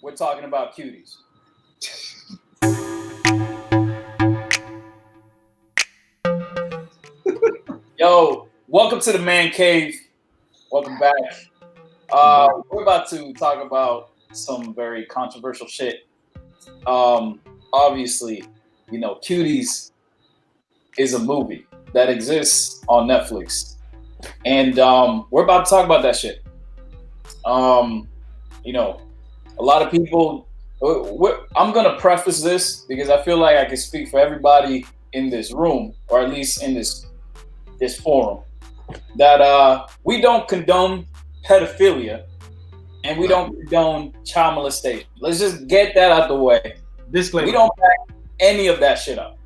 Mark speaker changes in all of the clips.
Speaker 1: We're talking about Cuties. Yo, welcome to the Man Cave. Welcome back. We're about to talk about some very controversial shit. Obviously, Cuties is a movie that exists on Netflix, and we're about to talk about that shit. Um, a lot of people. I'm gonna preface this because I feel like I can speak for everybody in this room, or at least in this forum, that we don't condone pedophilia and we don't condone child molestation. Let's just get that out the way.
Speaker 2: Disclaimer.
Speaker 1: We don't back any of that shit up.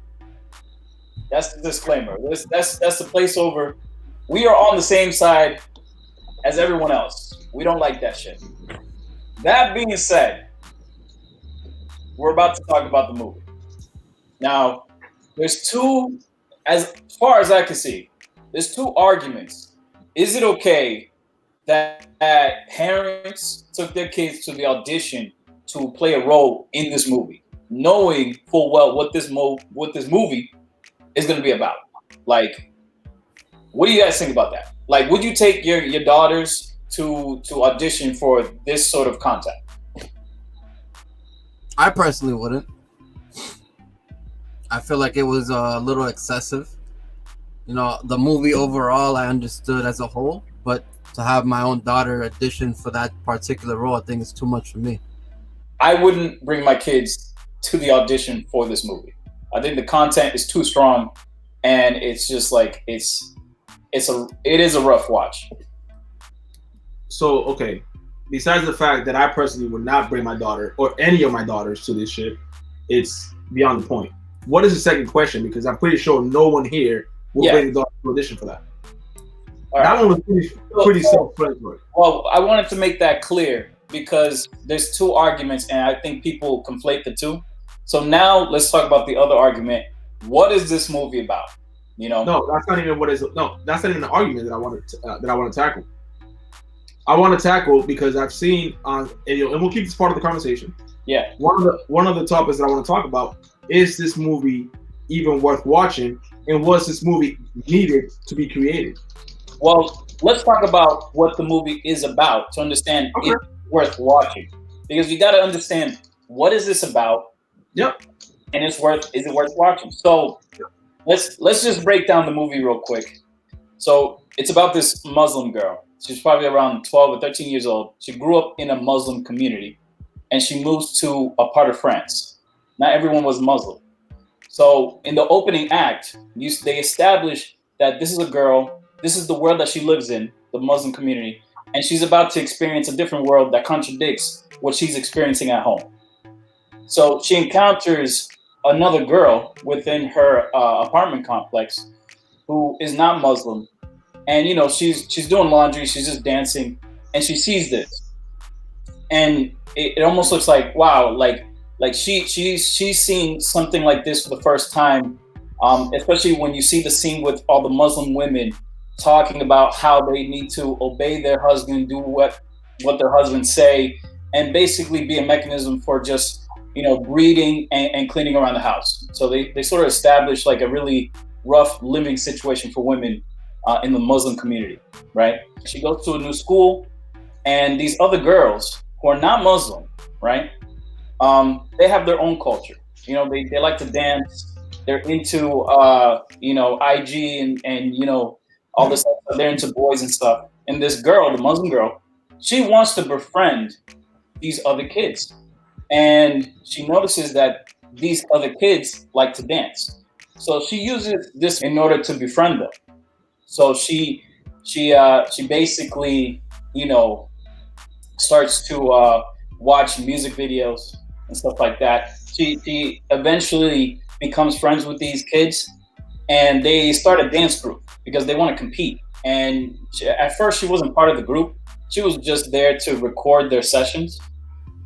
Speaker 1: That's the disclaimer. That's the placeover. We are on the same side as everyone else. We don't like that shit. That being said, we're about to talk about the movie. Now, there's two, as far as I can see, there's two arguments. Is it okay that parents took their kids to the audition to play a role in this movie, knowing full well what this movie is going to be about? Like, what do you guys think about that? Like, would you take your daughters to audition for this sort of content?
Speaker 3: I personally wouldn't. I feel like it was a little excessive. The movie overall I understood as a whole, but to have my own daughter audition for that particular role, I think it's too much for me. I
Speaker 1: wouldn't bring my kids to the audition for this movie. I think the content is too strong, and it's just like it is a rough watch.
Speaker 2: So, okay, besides the fact that I personally would not bring my daughter or any of my daughters to this shit, it's beyond the point. What is the second question? Because I'm pretty sure no one here will bring the daughter to audition for that. That one was pretty self-explanatory.
Speaker 1: Well, I wanted to make that clear because there's two arguments, and I think people conflate the two. So now let's talk about the other argument. What is this movie about?
Speaker 2: No, that's not even that's not even the argument that I want to tackle. I want to tackle because I've seen and we'll keep this part of the conversation.
Speaker 1: Yeah.
Speaker 2: One of the topics that I want to talk about is this movie even worth watching, and was this movie needed to be created?
Speaker 1: Well, let's talk about what the movie is about to understand if it's worth watching. Because you got to understand, what is this about?
Speaker 2: Yep.
Speaker 1: And is it worth watching? So let's just break down the movie real quick. So it's about this Muslim girl. She's probably around 12 or 13 years old. She grew up in a Muslim community, and she moves to a part of France. Not everyone was Muslim. So in the opening act, they establish that this is a girl, this is the world that she lives in, the Muslim community, and she's about to experience a different world that contradicts what she's experiencing at home. So she encounters another girl within her apartment complex who is not Muslim, and she's doing laundry, she's just dancing, and she sees this, and it almost looks like, wow, like she's seeing something like this for the first time, especially when you see the scene with all the Muslim women talking about how they need to obey their husband, do what their husbands say, and basically be a mechanism for just breeding and cleaning around the house. So they sort of establish like a really rough living situation for women in the Muslim community, right? She goes to a new school, and these other girls who are not Muslim, right? They have their own culture. They like to dance. They're into IG and all this stuff. They're into boys and stuff. And this girl, the Muslim girl, she wants to befriend these other kids, and she notices that these other kids like to dance. So she uses this in order to befriend them. So she basically starts to watch music videos and stuff like that. She eventually becomes friends with these kids, and they start a dance group because they want to compete. And at first, she wasn't part of the group. She was just there to record their sessions.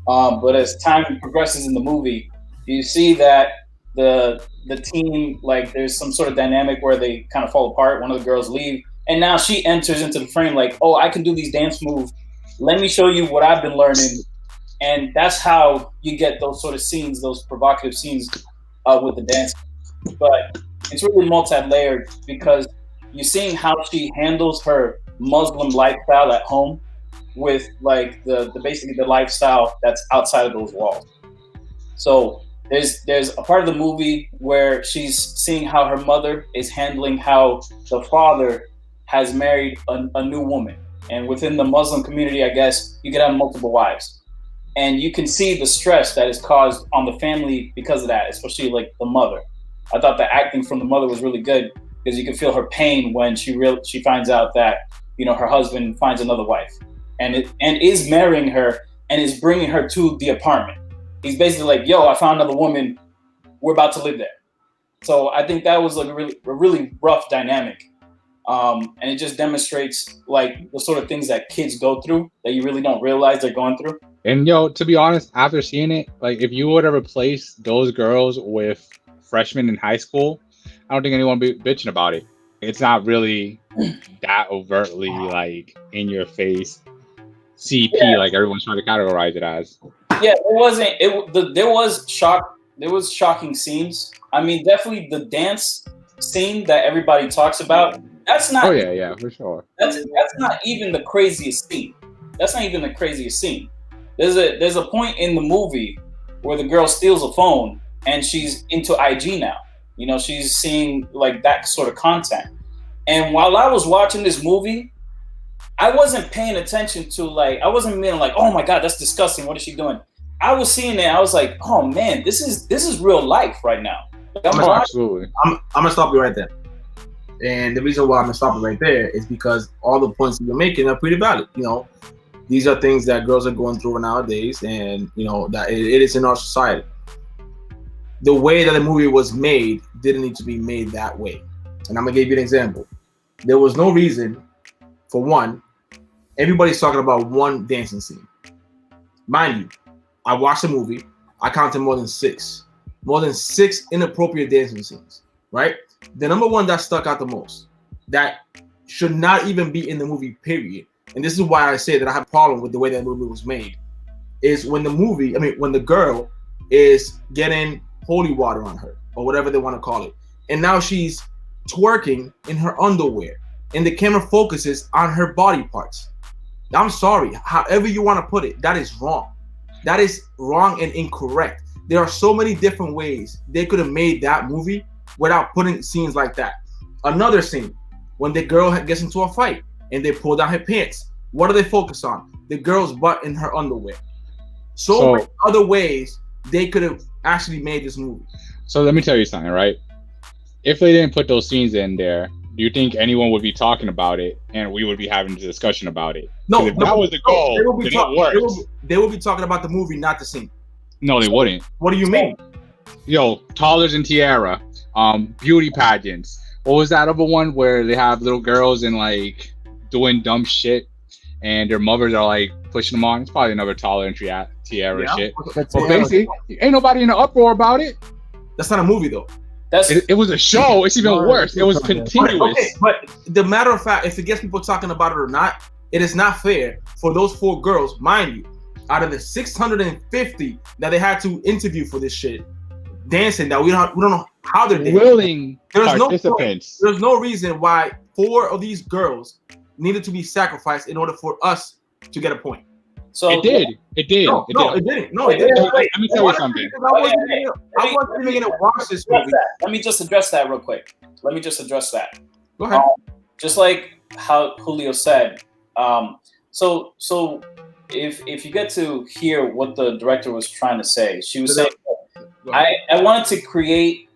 Speaker 1: But as time progresses in the movie, you see that the team, like, there's some sort of dynamic where they kind of fall apart. One of the girls leave, and now she enters into the frame like, oh, I can do these dance moves. Let me show you what I've been learning And that's how you get those sort of scenes, those provocative scenes with the dance. But it's really multi-layered because you're seeing how she handles her Muslim lifestyle at home with like the basically the lifestyle that's outside of those walls. So there's a part of the movie where she's seeing how her mother is handling how the father has married a new woman. And within the Muslim community, I guess you could have multiple wives. And you can see the stress that is caused on the family because of that, especially like the mother. I thought the acting from the mother was really good because you can feel her pain when she finds out that her husband finds another wife and is marrying her and is bringing her to the apartment. He's basically like, "Yo, I found another woman. We're about to live there." So I think that was like a really rough dynamic, and it just demonstrates like the sort of things that kids go through that you really don't realize they're going through.
Speaker 4: And to be honest, after seeing it, like if you would have replaced those girls with freshmen in high school, I don't think anyone would be bitching about it. It's not really that overtly like in your face CP like everyone's trying to categorize it as.
Speaker 1: Yeah, it wasn't. There was shocking scenes. I mean, definitely the dance scene that everybody talks about. That's not.
Speaker 4: Oh yeah, for sure.
Speaker 1: That's not even the craziest scene. That's not even the craziest scene. There's a point in the movie where the girl steals a phone and she's into IG now. She's seeing like that sort of content. And while I was watching this movie, I wasn't paying attention to I wasn't being like, "Oh my God, that's disgusting. What is she doing?" I was seeing it. I was like, "Oh man, this is real life right now."
Speaker 4: Absolutely.
Speaker 2: I'm gonna stop you right there. And the reason why I'm gonna stop you right there is because all the points that you're making are pretty valid. These are things that girls are going through nowadays, and that it is in our society. The way that the movie was made didn't need to be made that way. And I'm gonna give you an example. There was no reason, for one, everybody's talking about one dancing scene. Mind you, I watched the movie, I counted more than six inappropriate dancing scenes, right? The number one that stuck out the most, that should not even be in the movie, period. And this is why I say that I have a problem with the way that movie was made, is when the girl is getting holy water on her, or whatever they want to call it. And now she's twerking in her underwear, and the camera focuses on her body parts. I'm sorry, however you want to put it, that is wrong. That is wrong and incorrect. There are so many different ways they could have made that movie without putting scenes like that. Another scene, when the girl gets into a fight and they pull down her pants. What do they focus on? The girl's butt in her underwear. So many other ways they could have actually made this movie.
Speaker 4: So let me tell you something, right? If they didn't put those scenes in there, do you think anyone would be talking about it and we would be having a discussion about it?
Speaker 2: No,
Speaker 4: if that was the goal, then it worked.
Speaker 2: They would be talking about the movie, not the scene.
Speaker 4: No, they wouldn't.
Speaker 2: What do you mean?
Speaker 4: Toddlers and Tiara, beauty pageants. What was that other one where they have little girls and like doing dumb shit and their mothers are like pushing them on? It's probably another Toddler and Tiara shit. But basically, ain't nobody in an uproar about it.
Speaker 2: That's not a movie though.
Speaker 4: It was a show. It's even worse. It was continuous.
Speaker 2: Okay, but the matter of fact, if it gets people talking about it or not, it is not fair for those 4 girls, mind you, out of the 650 that they had to interview for this shit, dancing that we don't know how they're dancing.
Speaker 4: Willing participants.
Speaker 2: There's no reason why 4 of these girls needed to be sacrificed in order for us to get a point.
Speaker 4: So it did. It did.
Speaker 2: No, it didn't. No, it didn't.
Speaker 4: Let me tell you something.
Speaker 2: I wasn't even gonna watch this movie.
Speaker 1: Let me just address that real quick. Go ahead. Just like how Julio said. So if you get to hear what the director was trying to say, she was saying, I wanted to create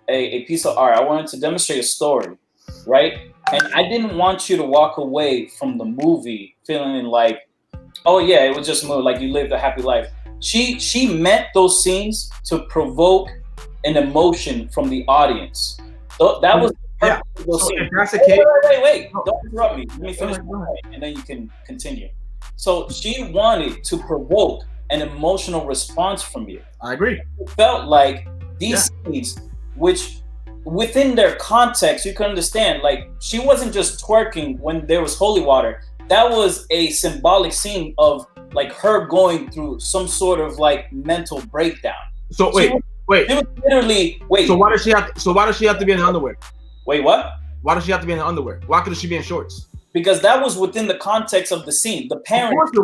Speaker 1: a piece of art. I wanted to demonstrate a story, right? And I didn't want you to walk away from the movie feeling like, oh yeah, it was just a movie, like you lived a happy life. She meant those scenes to provoke an emotion from the audience. That was the purpose of those scenes.
Speaker 2: If that's the case,
Speaker 1: wait. Don't interrupt me. Let me finish my point, and then you can continue. So she wanted to provoke an emotional response from you.
Speaker 2: I agree.
Speaker 1: It felt like these scenes, which within their context, you can understand, like she wasn't just twerking when there was holy water. That was a symbolic scene of like her going through some sort of like mental breakdown.
Speaker 2: So
Speaker 1: She
Speaker 2: wait.
Speaker 1: was literally wait.
Speaker 2: So why does she have to be in the underwear?
Speaker 1: Wait, what?
Speaker 2: Why does she have to be in the underwear? Why couldn't she be in shorts?
Speaker 1: Because that was within the context of the scene. The parent.
Speaker 2: Of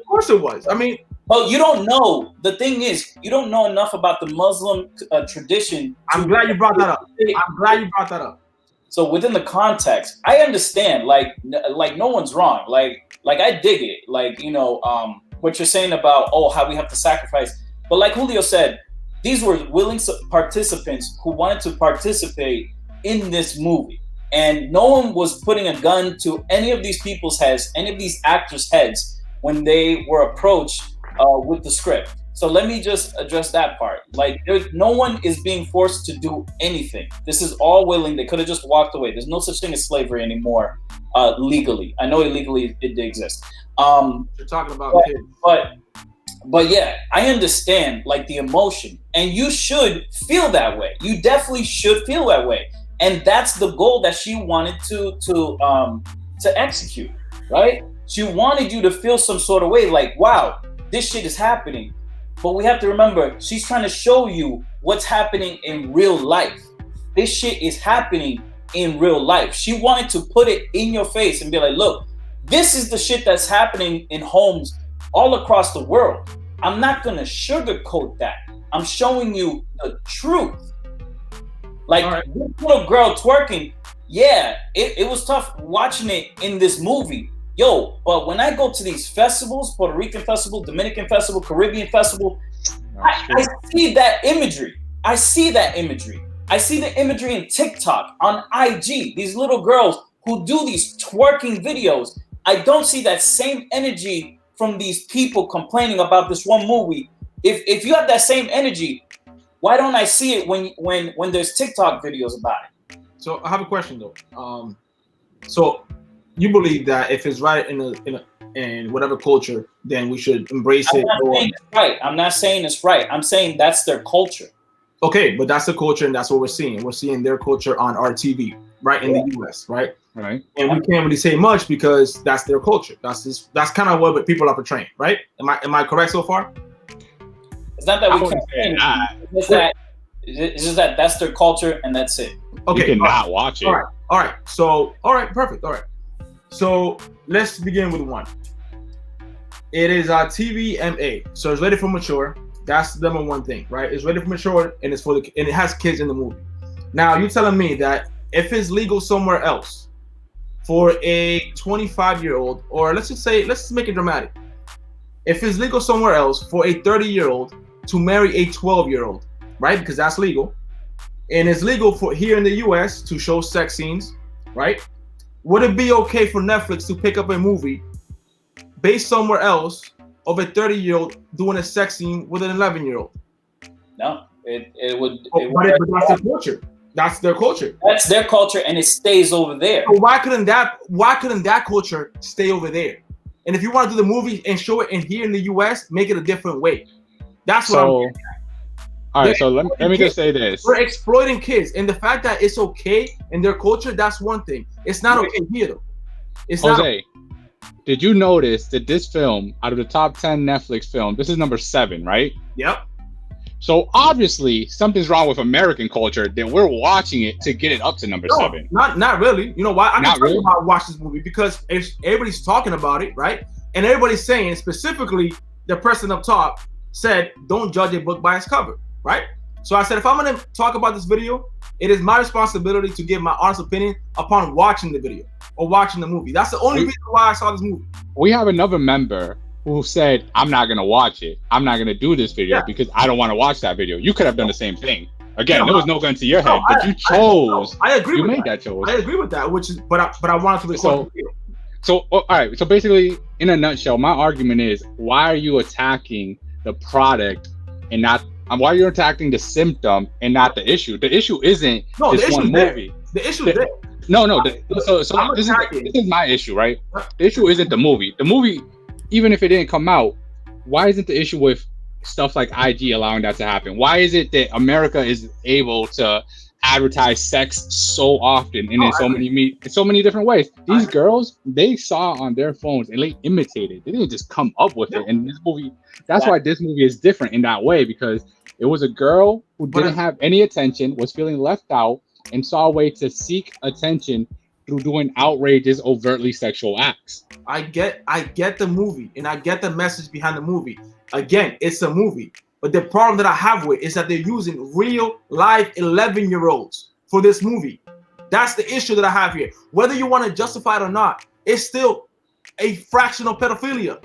Speaker 2: course it was. I mean,
Speaker 1: but you don't know. The thing is, you don't know enough about the Muslim tradition.
Speaker 2: I'm glad you brought that up.
Speaker 1: So within the context, I understand. Like no one's wrong. Like I dig it. Like, you know, what you're saying about how we have to sacrifice. But like Julio said, these were willing participants who wanted to participate in this movie. And no one was putting a gun to any of these people's heads, any of these actors' heads when they were approached with the script. So let me just address that part. Like, no one is being forced to do anything. This is all willing. They could have just walked away. There's no such thing as slavery anymore legally. I know illegally it exists.
Speaker 2: You're talking about kids.
Speaker 1: But yeah, I understand like the emotion, and you should feel that way. You definitely should feel that way. And that's the goal that she wanted to execute, right? She wanted you to feel some sort of way, like, wow, this shit is happening. But we have to remember, she's trying to show you what's happening in real life. This shit is happening in real life. She wanted to put it in your face and be like, look, this is the shit that's happening in homes all across the world. I'm not gonna sugarcoat that. I'm showing you the truth. Like, this little girl twerking, yeah, it was tough watching it in this movie. Yo, but when I go to these festivals, Puerto Rican festival, Dominican festival, Caribbean festival, I see that imagery. I see the imagery in TikTok, on IG, these little girls who do these twerking videos. I don't see that same energy from these people complaining about this one movie. If you have that same energy, why don't I see it when there's TikTok videos about it?
Speaker 2: So I have a question though. So you believe that if it's right in whatever culture, then we should embrace it?
Speaker 1: Right. I'm not saying it's right. I'm saying that's their culture.
Speaker 2: Okay, but that's the culture, and that's what we're seeing. We're seeing their culture on our TV, right, in the U.S., right?
Speaker 4: Right.
Speaker 2: And we can't really say much because that's their culture. That's kind of what people are portraying, right? Am I correct so far?
Speaker 1: It's not that we can't say it. It's just that that's their culture and that's it.
Speaker 2: Okay.
Speaker 4: You cannot watch it.
Speaker 2: All right. So, perfect. All right. So let's begin with one. It is TVMA, so it's rated for mature. That's the number one thing, right? It's rated for mature, and it's and it has kids in the movie. Now you're telling me that if it's legal somewhere else for a 25-year-old, or let's just make it dramatic. If it's legal somewhere else for a 30-year-old to marry a 12-year-old, right? Because that's legal, and it's legal for here in the U.S. to show sex scenes, right? Would it be okay for Netflix to pick up a movie based somewhere else of a 30-year-old doing a sex scene with an 11-year-old?
Speaker 1: No, it would.
Speaker 2: But that's their culture. That's their culture.
Speaker 1: That's their culture, and it stays over there.
Speaker 2: So why couldn't that culture stay over there? And if you want to do the movie and show it in here in the U.S., make it a different way. That's what I'm getting at.
Speaker 4: All right, so let me just say this.
Speaker 2: We're exploiting kids, and the fact that it's okay in their culture, that's one thing. It's not okay here, though. It's
Speaker 4: Jose, did you notice that this film, out of the top 10 Netflix films, this is number 7, right?
Speaker 2: Yep.
Speaker 4: So obviously something's wrong with American culture that we're watching it to get it up to number 7.
Speaker 2: Not really. You know why? I can tell you why I watched this movie, because everybody's talking about it, right? And everybody's saying, specifically, the person up top said, "Don't judge a book by its cover," right? So I said, if I'm going to talk about this video, it is my responsibility to give my honest opinion upon watching the video or watching the movie. That's the only reason why I saw this movie.
Speaker 4: We have another member who said, I'm not going to watch it. I'm not going to do this video because I don't want to watch that video. You could have done the same thing. Again, there was no gun to your head, but you chose.
Speaker 2: I agree
Speaker 4: you
Speaker 2: with
Speaker 4: made
Speaker 2: that.
Speaker 4: choice.
Speaker 2: I agree with that, but I wanted to record the video.
Speaker 4: So, all right. So basically, in a nutshell, my argument is, why are you attacking the product and not, why are you attacking the symptom and not the issue? The issue isn't this one movie.
Speaker 2: The issue is there.
Speaker 4: No. So this is my issue, right? The issue isn't the movie. The movie, even if it didn't come out, why isn't the issue with stuff like IG allowing that to happen? Why is it that America is able to advertise sex so often and in so many different ways. These girls, they saw on their phones and they imitated. They didn't just come up with it. And this movie, that's why this movie is different in that way, because it was a girl who didn't have any attention, was feeling left out, and saw a way to seek attention through doing outrageous, overtly sexual acts.
Speaker 2: I get the movie and I get the message behind the movie. Again, it's a movie. But the problem that I have with it is that they're using real live 11-year-olds for this movie. That's the issue that I have here. Whether you want to justify it or not, it's still a fraction of pedophilia.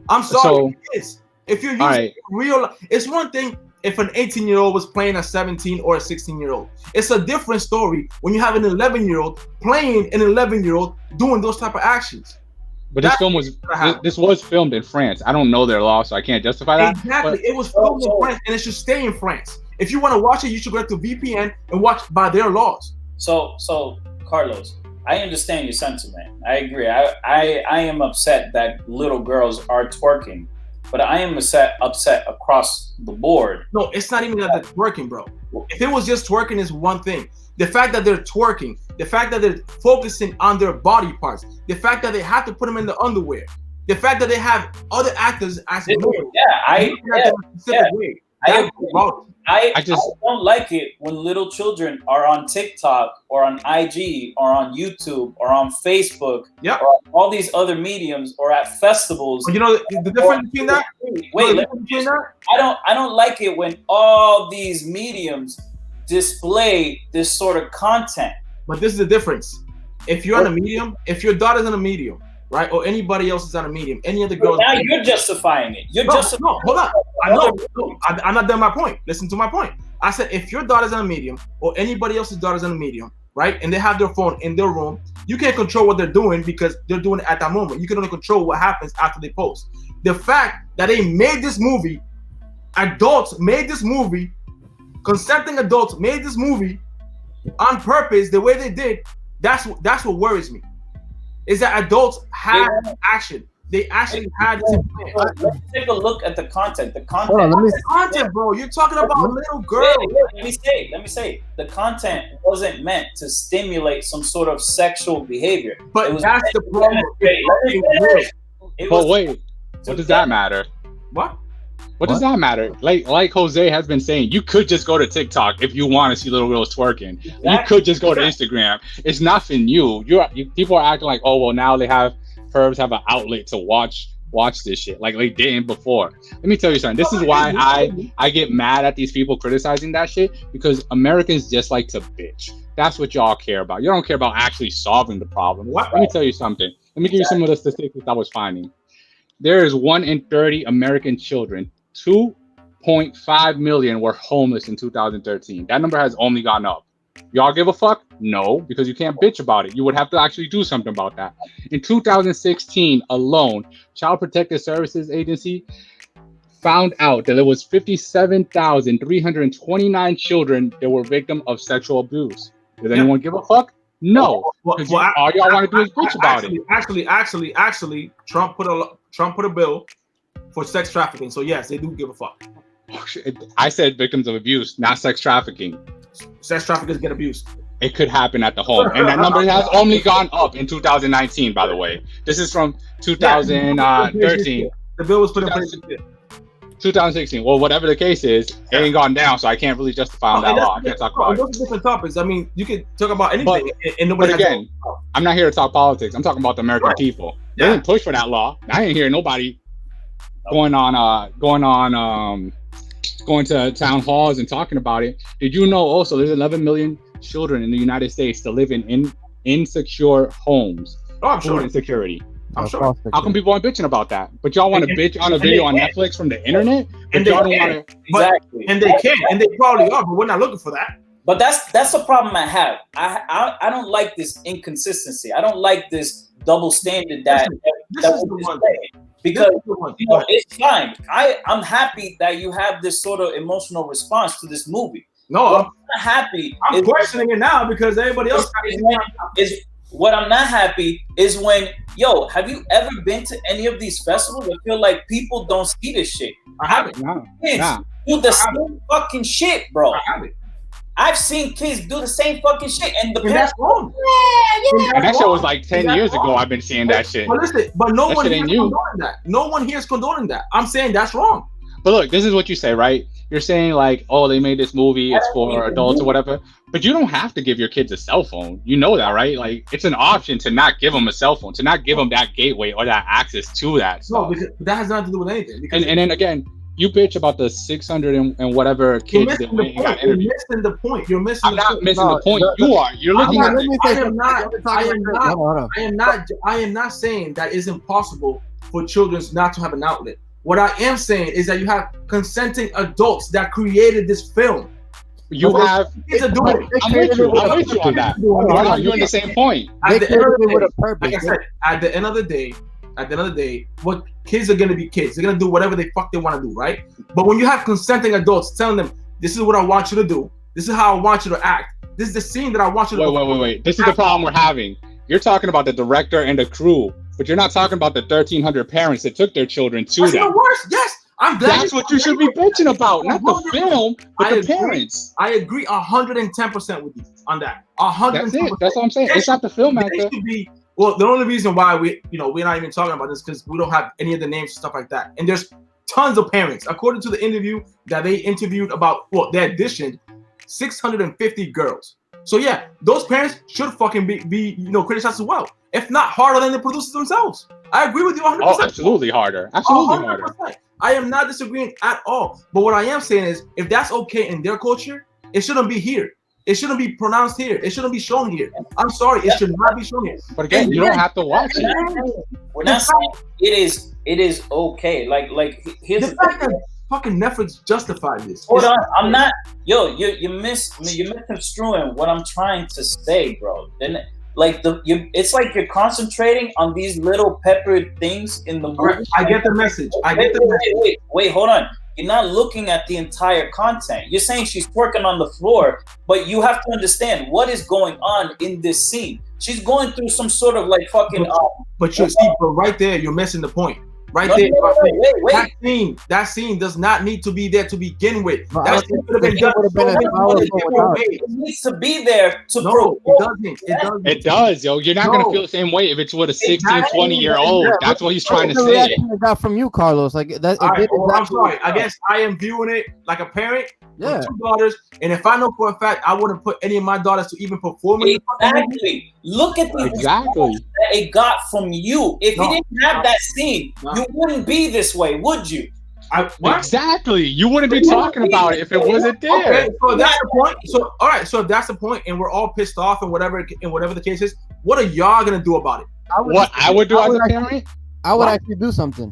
Speaker 2: I'm sorry, it is. If you're using real, it's one thing if an 18-year-old was playing a 17 or a 16-year-old. It's a different story when you have an 11-year-old playing an 11-year-old doing those type of actions.
Speaker 4: But this was filmed in France. I don't know their law, so I can't justify that.
Speaker 2: Exactly. It was filmed in France, and it should stay in France. If you want to watch it, you should go to VPN and watch by their laws.
Speaker 1: So Carlos, I understand your sentiment. I agree. I am upset that little girls are twerking, but I am upset across the board.
Speaker 2: No, it's not even that they're twerking, bro. If it was just twerking, is one thing. The fact that they're twerking, the fact that they're focusing on their body parts, the fact that they have to put them in the underwear, the fact that they have other actors as models.
Speaker 1: I don't like it when little children are on TikTok or on IG or on YouTube or on Facebook or on all these other mediums or at festivals.
Speaker 2: But you know the difference between that?
Speaker 1: I don't like it when all these mediums display this sort of content.
Speaker 2: But this is the difference. If you're on a medium, if your daughter's on a medium, right, or anybody else is on a medium, any other girls.
Speaker 1: Now you're justifying it.
Speaker 2: No, hold on. I'm not done my point. Listen to my point. I said if your daughter's on a medium or anybody else's daughter's on a medium, right, and they have their phone in their room, you can't control what they're doing because they're doing it at that moment. You can only control what happens after they post. The fact that they made this movie, adults made this movie, consenting adults made this movie on purpose the way they did, that's what worries me. Is that adults had action. They actually had to
Speaker 1: Let's take a look at the content. The content.
Speaker 3: Hold on,
Speaker 2: the content, bro. You're talking about little girls.
Speaker 1: Let me say. The content wasn't meant to stimulate some sort of sexual behavior.
Speaker 2: But that's the problem.
Speaker 4: But wait, what does that matter? What does that matter? Like Jose has been saying, you could just go to TikTok if you want to see little girls twerking. Exactly. You could just go to Instagram. It's nothing new. People are acting like, oh well, now pervs have an outlet to watch this shit like they didn't before. Let me tell you something. This is why I get mad at these people criticizing that shit, because Americans just like to bitch. That's what y'all care about. You don't care about actually solving the problem. Let me tell you something. Let me give you some of the statistics I was finding. There is 1 in 30 American children. 2.5 million were homeless in 2013. That number has only gone up. Y'all give a fuck? No, because you can't bitch about it. You would have to actually do something about that. In 2016 alone, Child Protective Services Agency found out that there was 57,329 children that were victims of sexual abuse. Does anyone give a fuck? No. All y'all want to do is bitch about it.
Speaker 2: Actually, Trump put a bill for sex trafficking. So yes, they do give a fuck.
Speaker 4: I said victims of abuse, not sex trafficking.
Speaker 2: Sex traffickers get abused.
Speaker 4: It could happen at the home, and that number has only gone up in 2019. By the way, this is from 2013.
Speaker 2: The bill was put in place.
Speaker 4: 2016. Well, whatever the case is, it ain't gone down, so I can't really justify on that law. I can't talk about it.
Speaker 2: Those are different topics. I mean, you can talk about anything, and
Speaker 4: nobody. But again, I'm not here to talk politics. I'm talking about the American people. They didn't push for that law. I didn't hear nobody going to town halls and talking about it. Did you know also there's 11 million children in the United States that live in insecure homes?
Speaker 2: Oh, I'm sure.
Speaker 4: Insecurity.
Speaker 2: I'm sure.
Speaker 4: How come people aren't bitching about that? But y'all want to bitch on a video on Netflix from the internet?
Speaker 2: And y'all don't want to. Exactly. And they can, and they probably are, but we're not looking for that.
Speaker 1: But that's the problem I have. I don't like this inconsistency. I don't like this double standard that because it's fine. I'm happy that you have this sort of emotional response to this movie.
Speaker 2: No,
Speaker 1: I'm not happy.
Speaker 2: I'm questioning it now because everybody else
Speaker 1: is. What I'm not happy is when, have you ever been to any of these festivals? I feel like people don't see this shit.
Speaker 2: I haven't.
Speaker 1: Do the same fucking shit, bro.
Speaker 2: I haven't.
Speaker 1: I've seen kids do the same fucking shit, and the
Speaker 2: And
Speaker 1: parents.
Speaker 2: that's wrong.
Speaker 4: And that shit was like 10 years ago. I've been seeing that shit.
Speaker 2: But listen, but no
Speaker 4: That
Speaker 2: one
Speaker 4: shit
Speaker 2: here
Speaker 4: ain't
Speaker 2: is
Speaker 4: new.
Speaker 2: condoning that. No one here is condoning that. I'm saying that's wrong.
Speaker 4: But look, this is what you say, right? You're saying like, oh, they made this movie, it's for adults or whatever. But you don't have to give your kids a cell phone. You know that, right? Like, it's an option to not give them a cell phone, to not give them that gateway or that access to that
Speaker 2: No,
Speaker 4: stuff.
Speaker 2: because that has nothing to do with anything. Because
Speaker 4: And then again, you bitch about the 600 and whatever
Speaker 2: you're
Speaker 4: kids
Speaker 2: missing
Speaker 4: that
Speaker 2: the
Speaker 4: went and got
Speaker 2: point. You're
Speaker 4: interviewed.
Speaker 2: missing the point. You're missing
Speaker 4: I'm
Speaker 2: the
Speaker 4: not
Speaker 2: point.
Speaker 4: missing
Speaker 3: No,
Speaker 4: the point.
Speaker 3: the-
Speaker 4: You are. You're looking
Speaker 3: Let
Speaker 4: at
Speaker 3: me
Speaker 4: it.
Speaker 3: say
Speaker 2: I am
Speaker 3: something.
Speaker 2: not.
Speaker 3: Let me talk
Speaker 2: I
Speaker 3: about
Speaker 2: am
Speaker 3: this.
Speaker 2: not.
Speaker 3: Hold on.
Speaker 2: I am not saying that it's impossible for children not to have an outlet. What I am saying is that you have consenting adults that created this film.
Speaker 4: You have.
Speaker 2: Kids are doing it.
Speaker 4: I'm with you. I'm with you on that. We're
Speaker 3: Hold on.
Speaker 4: arguing the same point.
Speaker 3: They
Speaker 2: At the end
Speaker 3: created
Speaker 2: of
Speaker 3: it
Speaker 2: the
Speaker 3: with
Speaker 2: day,
Speaker 3: a purpose.
Speaker 2: like I said, at the end of the day, what kids are gonna be kids. They're gonna do whatever they fuck they want to do, right? But when you have consenting adults telling them, "This is what I want you to do. This is how I want you to act. This is the scene that I want you to."
Speaker 4: Wait. This is the problem we're having. You're talking about the director and the crew, but you're not talking about the 1,300 parents that took their children to
Speaker 2: That's
Speaker 4: that.
Speaker 2: the worst. Yes, I'm glad.
Speaker 4: That's what you should be bitching about, not the film, but
Speaker 2: I
Speaker 4: the
Speaker 2: agree.
Speaker 4: parents.
Speaker 2: I agree 110% with you on that.
Speaker 4: That's
Speaker 2: 110%.
Speaker 4: it. That's what I'm saying. It's not the film
Speaker 2: They
Speaker 4: actor.
Speaker 2: should be. Well, the only reason why we're not even talking about this because we don't have any of the names and stuff like that. And there's tons of parents, according to the interview that they interviewed about, well, they auditioned 650 girls. So yeah, those parents should fucking be criticized as well. If not harder than the producers themselves. I agree with you 100%.
Speaker 4: Oh, absolutely harder. Absolutely harder.
Speaker 2: 100%. I am not disagreeing at all. But what I am saying is, if that's okay in their culture, it shouldn't be here. It shouldn't be pronounced here. It shouldn't be shown here. I'm sorry, it should not be shown here.
Speaker 4: But again, you don't have to watch it.
Speaker 1: We're not saying it is okay. Like here's
Speaker 2: The fact that fucking Netflix justified this.
Speaker 1: Hold on, I'm not. Yo, you're misconstruing what I'm trying to say, bro. Then, it's like you're concentrating on these little peppered things in the movie.
Speaker 2: Right, I get the message.
Speaker 1: Wait, hold on. You're not looking at the entire content. You're saying she's twerking on the floor, but you have to understand what is going on in this scene. She's going through some sort of like fucking.
Speaker 2: But you see, but right there, you're missing the point. Right there,
Speaker 1: Wait.
Speaker 2: That scene does not need to be there to begin with.
Speaker 3: But
Speaker 2: That scene could have been done
Speaker 1: It needs to be there to
Speaker 2: No, it doesn't.
Speaker 4: It does, yo. You're not gonna feel the same way if it's with a 16, 20-year-old. That's what he's trying to
Speaker 3: the
Speaker 4: say.
Speaker 3: reaction I got from you, Carlos. Like that.
Speaker 2: All right, well, I'm sorry. I guess I am viewing it like a parent with 2 daughters, and if I know for a fact I wouldn't put any of my daughters to even perform in
Speaker 1: Exactly. Look at the
Speaker 4: Exactly.
Speaker 1: that it got from you. If you didn't have that scene, you wouldn't be this way, would you?
Speaker 4: Exactly. You wouldn't be talking about it if it wasn't there.
Speaker 2: Okay, so that's the point. So all right, so if that's the point, and we're all pissed off, and whatever the case is, what are y'all gonna do about it?
Speaker 4: What I would do as a parent?
Speaker 3: I would actually do something.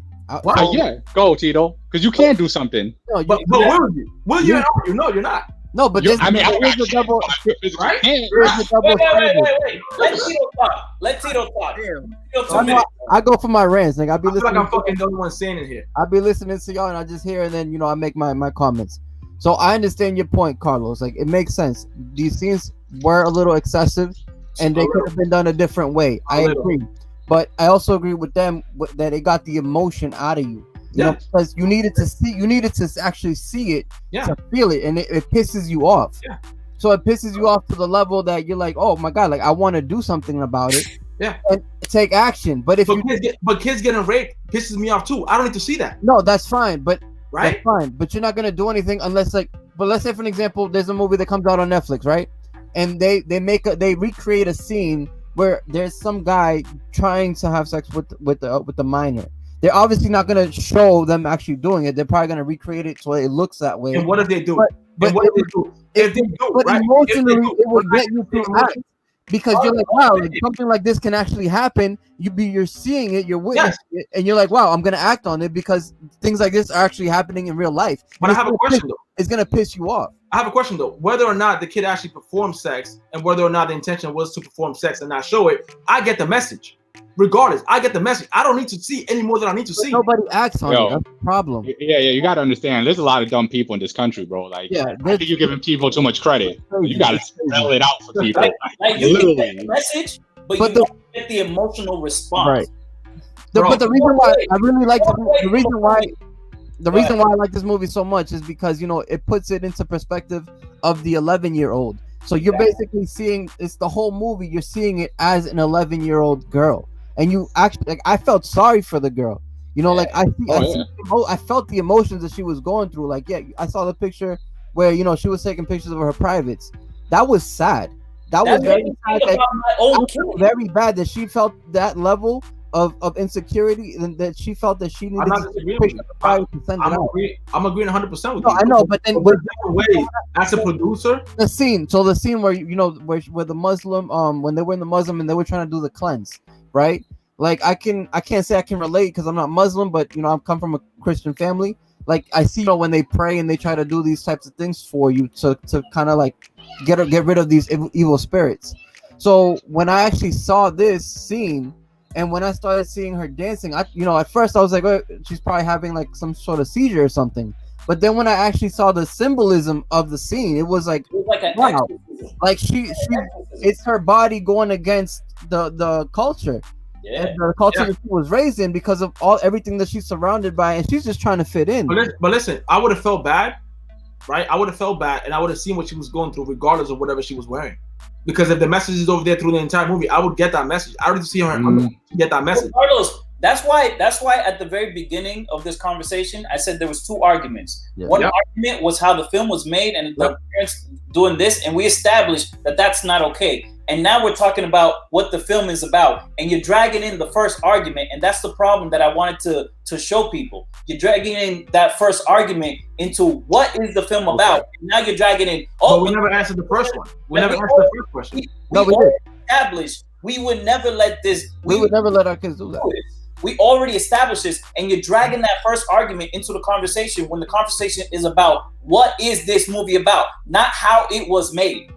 Speaker 4: Yeah, go Tito, because you can do something.
Speaker 3: No,
Speaker 2: but will you? Will you? No, you're not.
Speaker 3: No, but
Speaker 4: I mean,
Speaker 3: here's the double.
Speaker 2: Right?
Speaker 3: Here's the double.
Speaker 1: Wait. Let Tito talk.
Speaker 3: I go for my rants. Like I
Speaker 2: feel like I'm fucking the only one saying it here.
Speaker 3: I'll be listening to y'all and I just hear and then I make my comments. So I understand your point, Carlos. Like it makes sense. These scenes were a little excessive and they could have been done a different way. I agree. But I also agree with them that it got the emotion out of you. You know, because you needed to actually see it to feel it, and it pisses you off. Yeah. So it pisses you off to the level that you're like, oh my god, like I want to do something about it.
Speaker 2: Yeah.
Speaker 3: And take action. But
Speaker 2: kids getting raped pisses me off too. I don't need to see that.
Speaker 3: No, that's fine. But
Speaker 2: right,
Speaker 3: that's fine. But you're not gonna do anything unless But let's say for an example, there's a movie that comes out on Netflix, right? And they recreate a scene where there's some guy trying to have sex with the minor. They're obviously not going to show them actually doing it. They're probably going to recreate it so it looks that way.
Speaker 2: And what if they do?
Speaker 3: But
Speaker 2: what if they do? If they do,
Speaker 3: but
Speaker 2: right?
Speaker 3: Emotionally, it will get you to act because you're like, wow, like, something like this can actually happen. You're seeing it, you're witnessing it, and you're like, wow, I'm going to act on it because things like this are actually happening in real life.
Speaker 2: But I have a question though.
Speaker 3: It's going to piss you off.
Speaker 2: I have a question though. Whether or not the kid actually performed sex and whether or not the intention was to perform sex and not show it, I get the message. Regardless, I get the message. I don't need to see any more than I need to see.
Speaker 3: Nobody acts on it. That's the problem.
Speaker 4: Yeah. You got to understand. There's a lot of dumb people in this country, bro. Like, I think you're giving people too much credit. You got to spell it out for people.
Speaker 1: Like you get the message, but you don't get the emotional response.
Speaker 3: Right. But the reason why I really like the reason why. The reason why I like this movie so much is because, you know, it puts it into perspective of the 11-year-old. So you're basically seeing, it's the whole movie, you're seeing it as an 11-year-old girl. And you actually, like, I felt sorry for the girl. You know, like, I felt the emotions that she was going through. Like, yeah, I saw the picture where, you know, she was taking pictures of her privates. That was sad. That was very sad. Very bad that she felt that level of insecurity, and that she felt that she needed to take a picture of her private to send it out.
Speaker 2: I'm agreeing 100% with
Speaker 3: you. I know, but then with
Speaker 2: way, as a producer,
Speaker 3: the scene where, you know, where the Muslim, when they were in the Muslim and they were trying to do the cleanse, right? Like, I can't say I can relate because I'm not Muslim, but, you know, I come from a Christian family. Like, I see, you know, when they pray and they try to do these types of things for you to kind of like get rid of these evil spirits. So when I actually saw this scene, and when I started seeing her dancing, you know, at first I was like, oh, she's probably having like some sort of seizure or something. But then when I actually saw the symbolism of the scene, it was like wow, like she it's her body going against the culture. Yeah. And the culture that she was raised in, because of everything that she's surrounded by, and she's just trying to fit in.
Speaker 2: But listen, I would have felt bad, right? I would have felt bad, and I would have seen what she was going through, regardless of whatever she was wearing. Because if the message is over there through the entire movie, I would get that message. I would see her get that message.
Speaker 1: Carlos, that's why at the very beginning of this conversation, I said there was two arguments. Yeah. One argument was how the film was made and the parents doing this, and we established that that's not okay. And now we're talking about what the film is about, and you're dragging in the first argument, and that's the problem that I wanted to show people. You're dragging in that first argument into what is the film about. And now you're dragging in.
Speaker 2: But we never answered the first one. We never answered the first question.
Speaker 1: We established we would never let this.
Speaker 3: We would never let our kids do that.
Speaker 1: We already established this, and you're dragging that first argument into the conversation when the conversation is about what is this movie about, not how it was made.